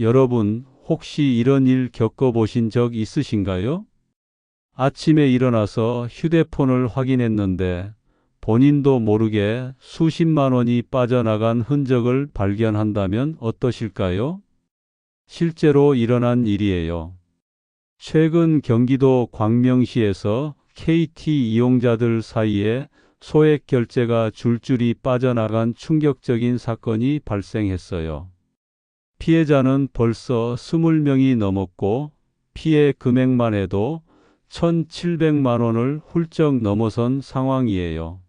여러분, 혹시 이런 일 겪어보신 적 있으신가요? 아침에 일어나서 휴대폰을 확인했는데 본인도 모르게 수십만 원이 빠져나간 흔적을 발견한다면 어떠실까요? 실제로 일어난 일이에요. 최근 경기도 광명시에서 KT 이용자들 사이에 소액 결제가 줄줄이 빠져나간 충격적인 사건이 발생했어요. 피해자는 벌써 20명이 넘었고 피해 금액만 해도 1,700만 원을 훌쩍 넘어선 상황이에요.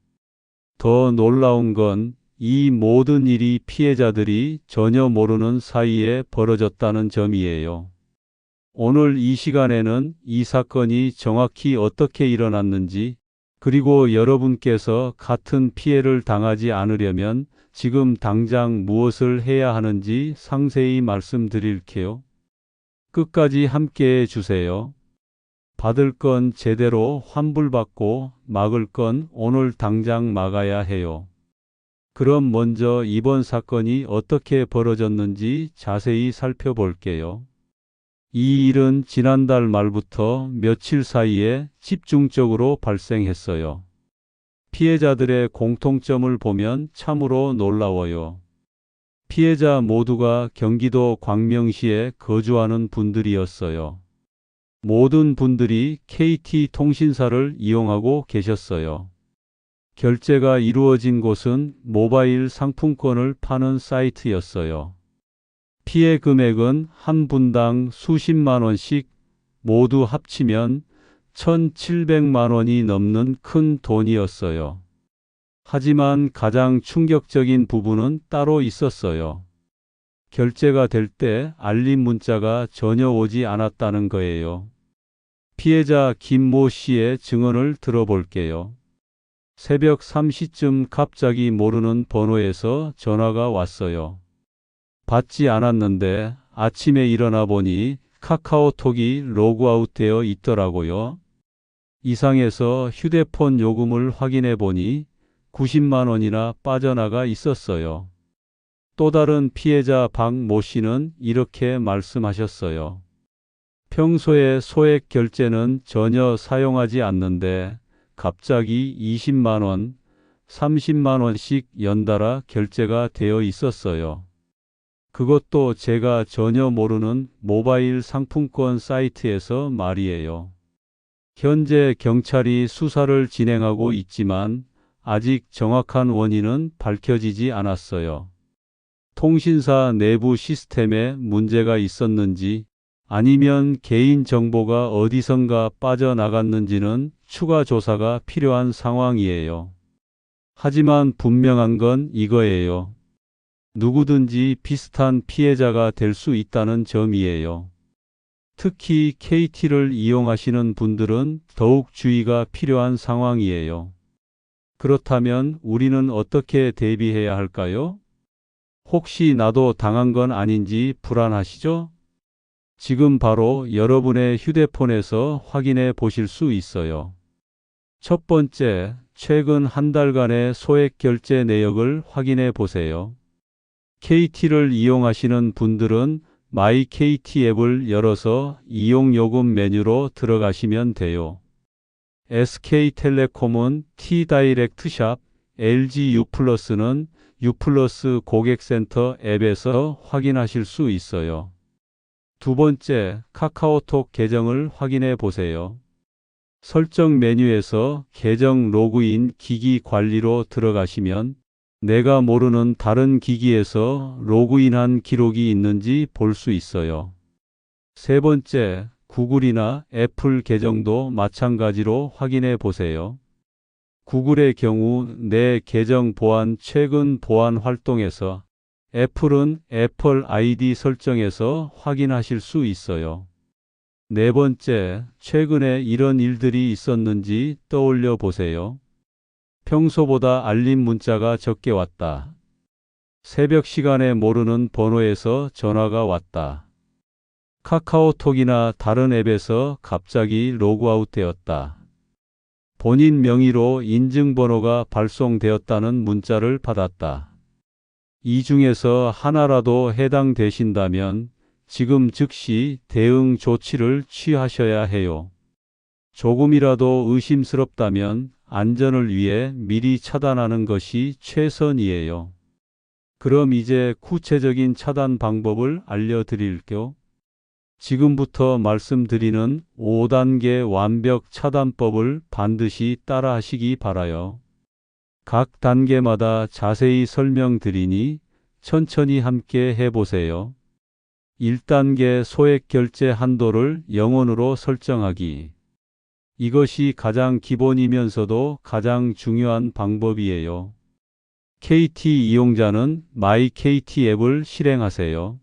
더 놀라운 건 이 모든 일이 피해자들이 전혀 모르는 사이에 벌어졌다는 점이에요. 오늘 이 시간에는 이 사건이 정확히 어떻게 일어났는지, 그리고 여러분께서 같은 피해를 당하지 않으려면 지금 당장 무엇을 해야 하는지 상세히 말씀드릴게요. 끝까지 함께 해주세요. 받을 건 제대로 환불받고 막을 건 오늘 당장 막아야 해요. 그럼 먼저 이번 사건이 어떻게 벌어졌는지 자세히 살펴볼게요. 이 일은 지난달 말부터 며칠 사이에 집중적으로 발생했어요. 피해자들의 공통점을 보면 참으로 놀라워요. 피해자 모두가 경기도 광명시에 거주하는 분들이었어요. 모든 분들이 KT통신사를 이용하고 계셨어요. 결제가 이루어진 곳은 모바일 상품권을 파는 사이트였어요. 피해 금액은 한 분당 수십만 원씩, 모두 합치면 1,700만 원이 넘는 큰 돈이었어요. 하지만 가장 충격적인 부분은 따로 있었어요. 결제가 될 때 알림 문자가 전혀 오지 않았다는 거예요. 피해자 김모 씨의 증언을 들어볼게요. 새벽 3시쯤 갑자기 모르는 번호에서 전화가 왔어요. 받지 않았는데 아침에 일어나 보니 카카오톡이 로그아웃 되어 있더라고요. 이상해서 휴대폰 요금을 확인해 보니 90만 원이나 빠져나가 있었어요. 또 다른 피해자 박모 씨는 이렇게 말씀하셨어요. 평소에 소액 결제는 전혀 사용하지 않는데 갑자기 20만 원, 30만 원씩 연달아 결제가 되어 있었어요. 그것도 제가 전혀 모르는 모바일 상품권 사이트에서 말이에요. 현재 경찰이 수사를 진행하고 있지만 아직 정확한 원인은 밝혀지지 않았어요. 통신사 내부 시스템에 문제가 있었는지 아니면 개인 정보가 어디선가 빠져나갔는지는 추가 조사가 필요한 상황이에요. 하지만 분명한 건 이거예요. 누구든지 비슷한 피해자가 될 수 있다는 점이에요. 특히 KT를 이용하시는 분들은 더욱 주의가 필요한 상황이에요. 그렇다면 우리는 어떻게 대비해야 할까요? 혹시 나도 당한 건 아닌지 불안하시죠? 지금 바로 여러분의 휴대폰에서 확인해 보실 수 있어요. 첫 번째, 최근 한 달간의 소액 결제 내역을 확인해 보세요. KT를 이용하시는 분들은 마이 KT 앱을 열어서 이용요금 메뉴로 들어가시면 돼요. SK텔레콤은 T다이렉트샵, LG U+는 U+ 고객센터 앱에서 확인하실 수 있어요. 두 번째, 카카오톡 계정을 확인해 보세요. 설정 메뉴에서 계정 로그인 기기 관리로 들어가시면 내가 모르는 다른 기기에서 로그인한 기록이 있는지 볼 수 있어요. 세 번째, 구글이나 애플 계정도 마찬가지로 확인해 보세요. 구글의 경우 내 계정 보안 최근 보안 활동에서, 애플은 애플 아이디 설정에서 확인하실 수 있어요. 네 번째, 최근에 이런 일들이 있었는지 떠올려 보세요. 평소보다 알림 문자가 적게 왔다. 새벽 시간에 모르는 번호에서 전화가 왔다. 카카오톡이나 다른 앱에서 갑자기 로그아웃 되었다. 본인 명의로 인증번호가 발송되었다는 문자를 받았다. 이 중에서 하나라도 해당되신다면 지금 즉시 대응 조치를 취하셔야 해요. 조금이라도 의심스럽다면 안전을 위해 미리 차단하는 것이 최선이에요. 그럼 이제 구체적인 차단 방법을 알려드릴게요. 지금부터 말씀드리는 5단계 완벽 차단법을 반드시 따라하시기 바라요. 각 단계마다 자세히 설명드리니 천천히 함께 해보세요. 1단계 소액 결제 한도를 0원으로 설정하기. 이것이 가장 기본이면서도 가장 중요한 방법이에요. KT 이용자는 마이 KT 앱을 실행하세요.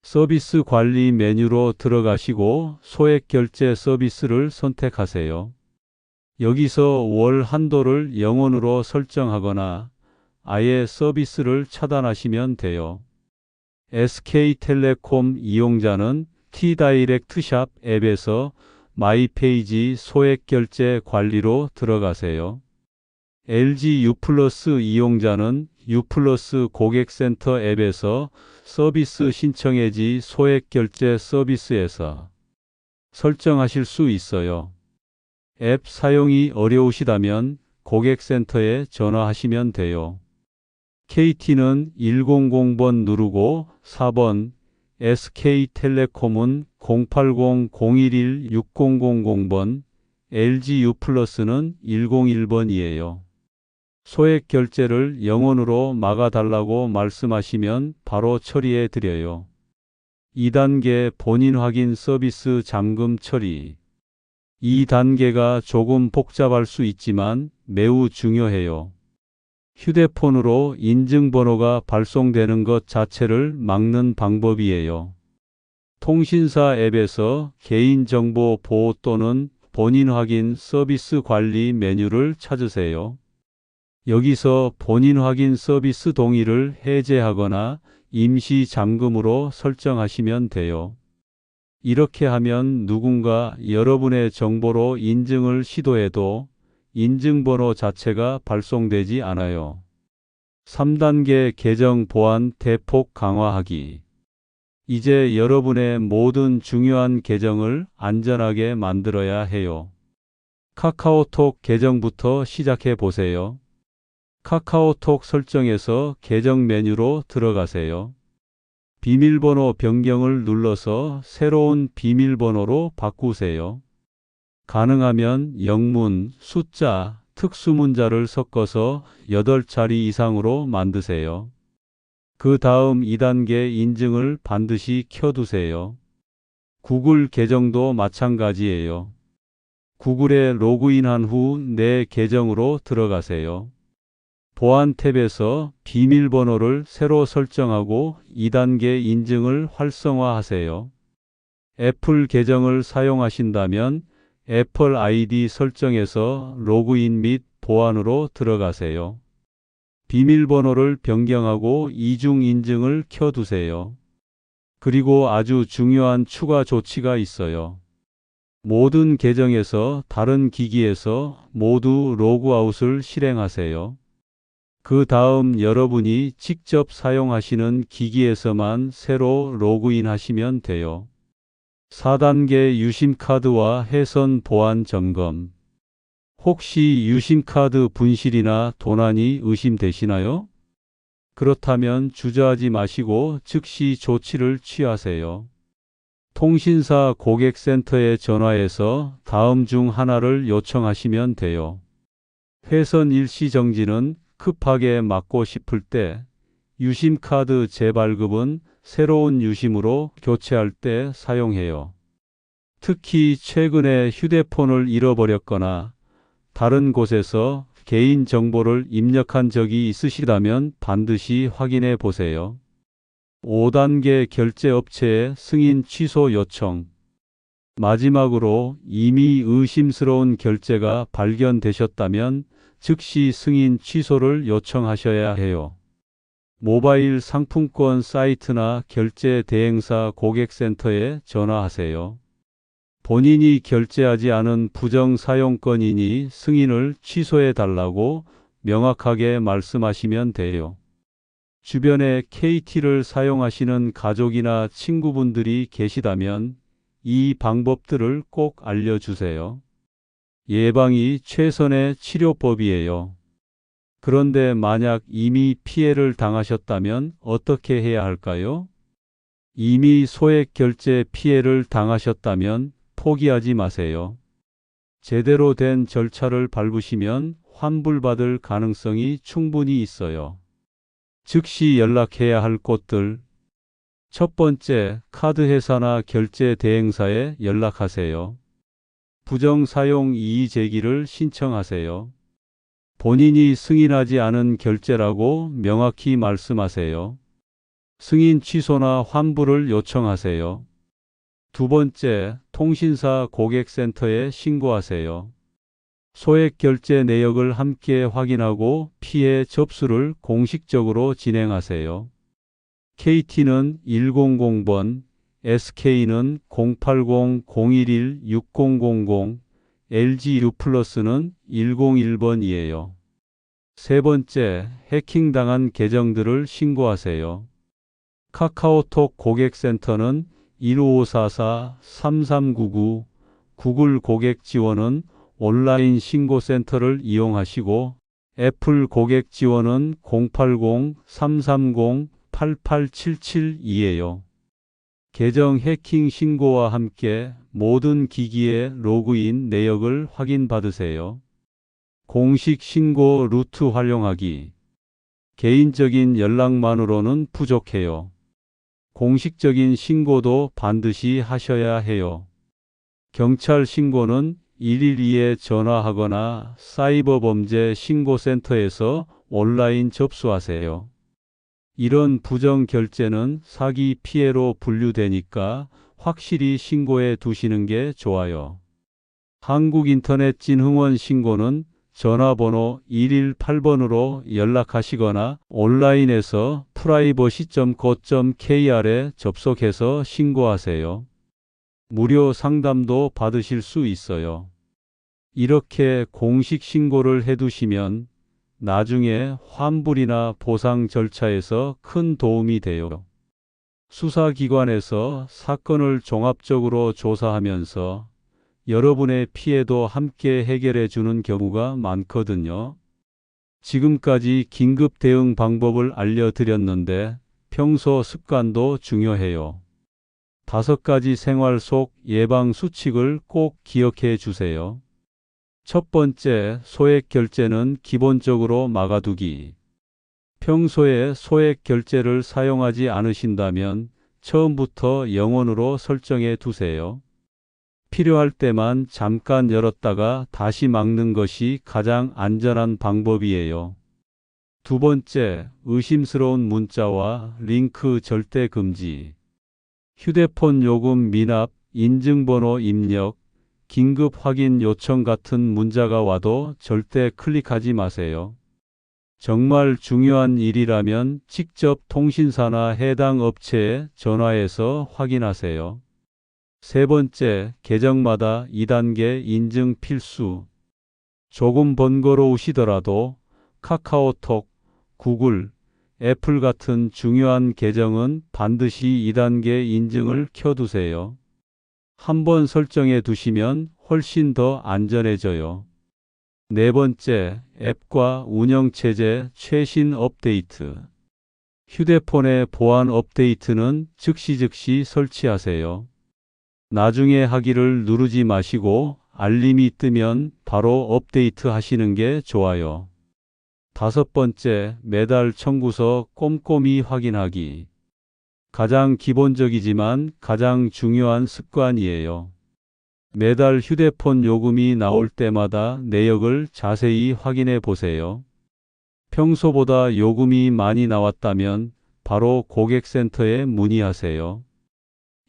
서비스 관리 메뉴로 들어가시고 소액 결제 서비스를 선택하세요. 여기서 월 한도를 0원으로 설정하거나 아예 서비스를 차단하시면 돼요. SK텔레콤 이용자는 T다이렉트샵 앱에서 마이페이지 소액 결제 관리로 들어가세요. LG U+ 이용자는 U+ 고객센터 앱에서 서비스 신청해지 소액 결제 서비스에서 설정하실 수 있어요. 앱 사용이 어려우시다면 고객센터에 전화하시면 돼요. KT는 100번 누르고 4번, SK텔레콤은 080-011-6000번, LG U+는 101번이에요. 소액 결제를 0원으로 막아달라고 말씀하시면 바로 처리해 드려요. 2단계 본인 확인 서비스 잠금 처리. 이 단계가 조금 복잡할 수 있지만 매우 중요해요. 휴대폰으로 인증번호가 발송되는 것 자체를 막는 방법이에요. 통신사 앱에서 개인정보 보호 또는 본인 확인 서비스 관리 메뉴를 찾으세요. 여기서 본인 확인 서비스 동의를 해제하거나 임시 잠금으로 설정하시면 돼요. 이렇게 하면 누군가 여러분의 정보로 인증을 시도해도 인증번호 자체가 발송되지 않아요. 3단계 계정 보안 대폭 강화하기. 이제 여러분의 모든 중요한 계정을 안전하게 만들어야 해요. 카카오톡 계정부터 시작해 보세요. 카카오톡 설정에서 계정 메뉴로 들어가세요. 비밀번호 변경을 눌러서 새로운 비밀번호로 바꾸세요. 가능하면 영문, 숫자, 특수문자를 섞어서 8자리 이상으로 만드세요. 그 다음 2단계 인증을 반드시 켜두세요. 구글 계정도 마찬가지예요. 구글에 로그인한 후 내 계정으로 들어가세요. 보안 탭에서 비밀번호를 새로 설정하고 2단계 인증을 활성화하세요. 애플 계정을 사용하신다면 애플 아이디 설정에서 로그인 및 보안으로 들어가세요. 비밀번호를 변경하고 이중 인증을 켜두세요. 그리고 아주 중요한 추가 조치가 있어요. 모든 계정에서 다른 기기에서 모두 로그아웃을 실행하세요. 그 다음 여러분이 직접 사용하시는 기기에서만 새로 로그인 하시면 돼요. 4단계 유심카드와 해선 보안 점검. 혹시 유심카드 분실이나 도난이 의심되시나요? 그렇다면 주저하지 마시고 즉시 조치를 취하세요. 통신사 고객센터에 전화해서 다음 중 하나를 요청하시면 돼요. 회선 일시 정지는 급하게 막고 싶을 때, 유심카드 재발급은 새로운 유심으로 교체할 때 사용해요. 특히 최근에 휴대폰을 잃어버렸거나 다른 곳에서 개인 정보를 입력한 적이 있으시다면 반드시 확인해 보세요. 5단계 결제업체의 승인 취소 요청. 마지막으로 이미 의심스러운 결제가 발견되셨다면 즉시 승인 취소를 요청하셔야 해요. 모바일 상품권 사이트나 결제 대행사 고객센터에 전화하세요. 본인이 결제하지 않은 부정 사용권이니 승인을 취소해 달라고 명확하게 말씀하시면 돼요. 주변에 KT를 사용하시는 가족이나 친구분들이 계시다면 이 방법들을 꼭 알려주세요. 예방이 최선의 치료법이에요. 그런데 만약 이미 피해를 당하셨다면 어떻게 해야 할까요? 이미 소액 결제 피해를 당하셨다면 포기하지 마세요. 제대로 된 절차를 밟으시면 환불받을 가능성이 충분히 있어요. 즉시 연락해야 할 곳들. 첫 번째, 카드 회사나 결제 대행사에 연락하세요. 부정 사용 이의 제기를 신청하세요. 본인이 승인하지 않은 결제라고 명확히 말씀하세요. 승인 취소나 환불을 요청하세요. 두 번째, 통신사 고객센터에 신고하세요. 소액 결제 내역을 함께 확인하고 피해 접수를 공식적으로 진행하세요. KT는 100번, SK는 080-011-6000, LG U+는 101번이에요. 세 번째, 해킹당한 계정들을 신고하세요. 카카오톡 고객센터는 1544-3399, 구글 고객 지원은 온라인 신고센터를 이용하시고 애플 고객 지원은 080-330-8877이에요. 계정 해킹 신고와 함께 모든 기기의 로그인 내역을 확인받으세요. 공식 신고 루트 활용하기. 개인적인 연락만으로는 부족해요. 공식적인 신고도 반드시 하셔야 해요. 경찰 신고는 112에 전화하거나 사이버범죄 신고센터에서 온라인 접수하세요. 이런 부정 결제는 사기 피해로 분류되니까 확실히 신고해 두시는 게 좋아요. 한국인터넷진흥원 신고는 전화번호 118번으로 연락하시거나 온라인에서 privacy.go.kr에 접속해서 신고하세요. 무료 상담도 받으실 수 있어요. 이렇게 공식 신고를 해두시면 나중에 환불이나 보상 절차에서 큰 도움이 돼요. 수사기관에서 사건을 종합적으로 조사하면서 여러분의 피해도 함께 해결해 주는 경우가 많거든요. 지금까지 긴급 대응 방법을 알려드렸는데 평소 습관도 중요해요. 5가지 생활 속 예방 수칙을 꼭 기억해 주세요. 첫 번째, 소액 결제는 기본적으로 막아두기. 평소에 소액 결제를 사용하지 않으신다면 처음부터 영원으로 설정해 두세요. 필요할 때만 잠깐 열었다가 다시 막는 것이 가장 안전한 방법이에요. 두 번째, 의심스러운 문자와 링크 절대 금지. 휴대폰 요금 미납, 인증번호 입력, 긴급 확인 요청 같은 문자가 와도 절대 클릭하지 마세요. 정말 중요한 일이라면 직접 통신사나 해당 업체에 전화해서 확인하세요. 세 번째, 계정마다 2단계 인증 필수. 조금 번거로우시더라도 카카오톡, 구글, 애플 같은 중요한 계정은 반드시 2단계 인증을 켜두세요. 한번 설정해 두시면 훨씬 더 안전해져요. 네 번째, 앱과 운영체제 최신 업데이트. 휴대폰의 보안 업데이트는 즉시 설치하세요. 나중에 하기를 누르지 마시고 알림이 뜨면 바로 업데이트 하시는 게 좋아요. 5번째, 매달 청구서 꼼꼼히 확인하기. 가장 기본적이지만 가장 중요한 습관이에요. 매달 휴대폰 요금이 나올 때마다 내역을 자세히 확인해 보세요. 평소보다 요금이 많이 나왔다면 바로 고객센터에 문의하세요.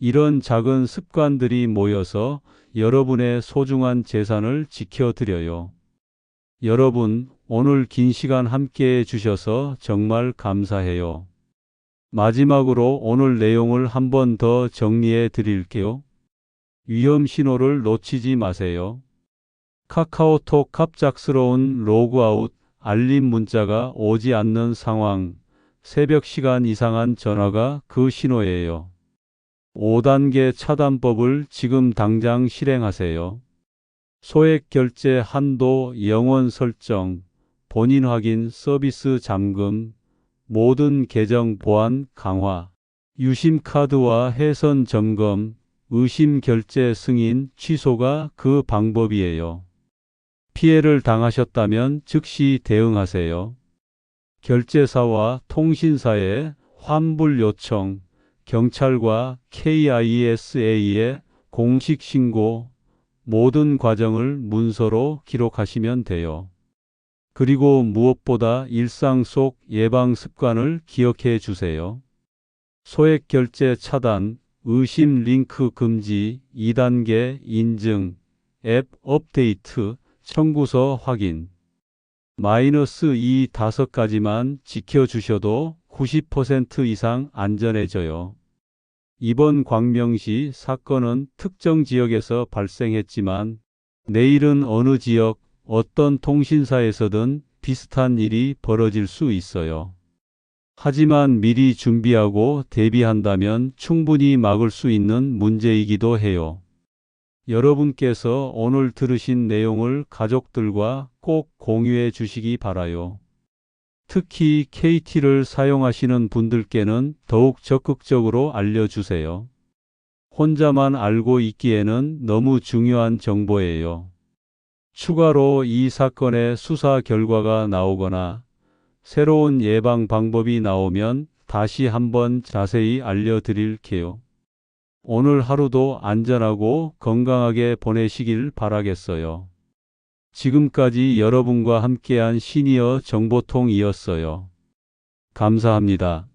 이런 작은 습관들이 모여서 여러분의 소중한 재산을 지켜드려요. 여러분, 오늘 긴 시간 함께 해주셔서 정말 감사해요. 마지막으로 오늘 내용을 한 번 더 정리해 드릴게요. 위험 신호를 놓치지 마세요. 카카오톡 갑작스러운 로그아웃 알림 문자가 오지 않는 상황, 새벽 시간 이상한 전화가 그 신호예요. 5단계 차단법을 지금 당장 실행하세요. 소액 결제 한도 영원 설정, 본인 확인 서비스 잠금, 모든 계정 보안 강화, 유심 카드와 해선 점검, 의심 결제 승인 취소가 그 방법이에요. 피해를 당하셨다면 즉시 대응하세요. 결제사와 통신사에 환불 요청, 경찰과 KISA에 공식 신고, 모든 과정을 문서로 기록하시면 돼요. 그리고 무엇보다 일상 속 예방 습관을 기억해 주세요. 소액 결제 차단, 의심 링크 금지, 2단계 인증, 앱 업데이트, 청구서 확인. 마이너스 이 5가지만 지켜주셔도 90% 이상 안전해져요. 이번 광명시 사건은 특정 지역에서 발생했지만 내일은 어느 지역, 어떤 통신사에서든 비슷한 일이 벌어질 수 있어요. 하지만 미리 준비하고 대비한다면 충분히 막을 수 있는 문제이기도 해요. 여러분께서 오늘 들으신 내용을 가족들과 꼭 공유해 주시기 바라요. 특히 KT를 사용하시는 분들께는 더욱 적극적으로 알려주세요. 혼자만 알고 있기에는 너무 중요한 정보예요. 추가로 이 사건의 수사 결과가 나오거나 새로운 예방 방법이 나오면 다시 한번 자세히 알려드릴게요. 오늘 하루도 안전하고 건강하게 보내시길 바라겠어요. 지금까지 여러분과 함께한 시니어 정보통이었어요. 감사합니다.